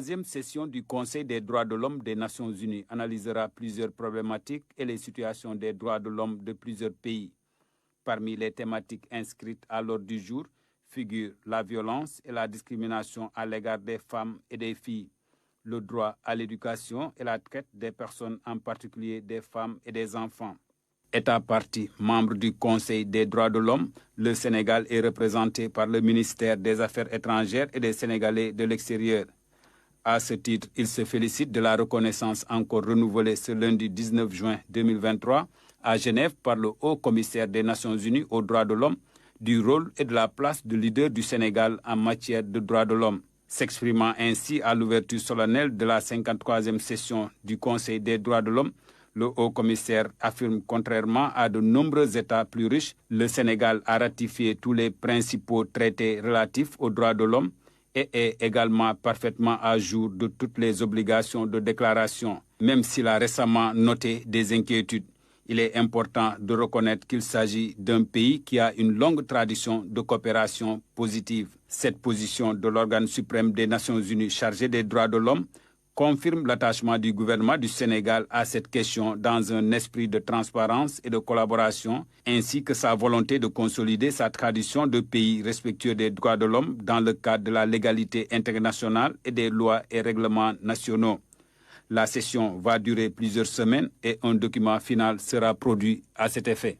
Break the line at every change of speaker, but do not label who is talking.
troisième session du Conseil des droits de l'homme des Nations Unies analysera plusieurs problématiques et les situations des droits de l'homme de plusieurs pays. Parmi les thématiques inscrites à l'ordre du jour figurent la violence et la discrimination à l'égard des femmes et des filles, le droit à l'éducation et la traite des personnes, en particulier des femmes et des enfants. État partie membre du Conseil des droits de l'homme, le Sénégal est représenté par le ministère des Affaires étrangères et des Sénégalais de l'extérieur. À ce titre, il se félicite de la reconnaissance encore renouvelée ce lundi 19 juin 2023 à Genève par le Haut-Commissaire des Nations Unies aux droits de l'homme du rôle et de la place de leader du Sénégal en matière de droits de l'homme. S'exprimant ainsi à l'ouverture solennelle de la 53e session du Conseil des droits de l'homme, le Haut-Commissaire affirme, contrairement à de nombreux États plus riches, le Sénégal a ratifié tous les principaux traités relatifs aux droits de l'homme et est également parfaitement à jour de toutes les obligations de déclaration, même s'il a récemment noté des inquiétudes. Il est important de reconnaître qu'il s'agit d'un pays qui a une longue tradition de coopération positive. Cette position de l'organe suprême des Nations Unies chargé des droits de l'homme confirme l'attachement du gouvernement du Sénégal à cette question dans un esprit de transparence et de collaboration, ainsi que sa volonté de consolider sa tradition de pays respectueux des droits de l'homme dans le cadre de la légalité internationale et des lois et règlements nationaux. La session va durer plusieurs semaines et un document final sera produit à cet effet.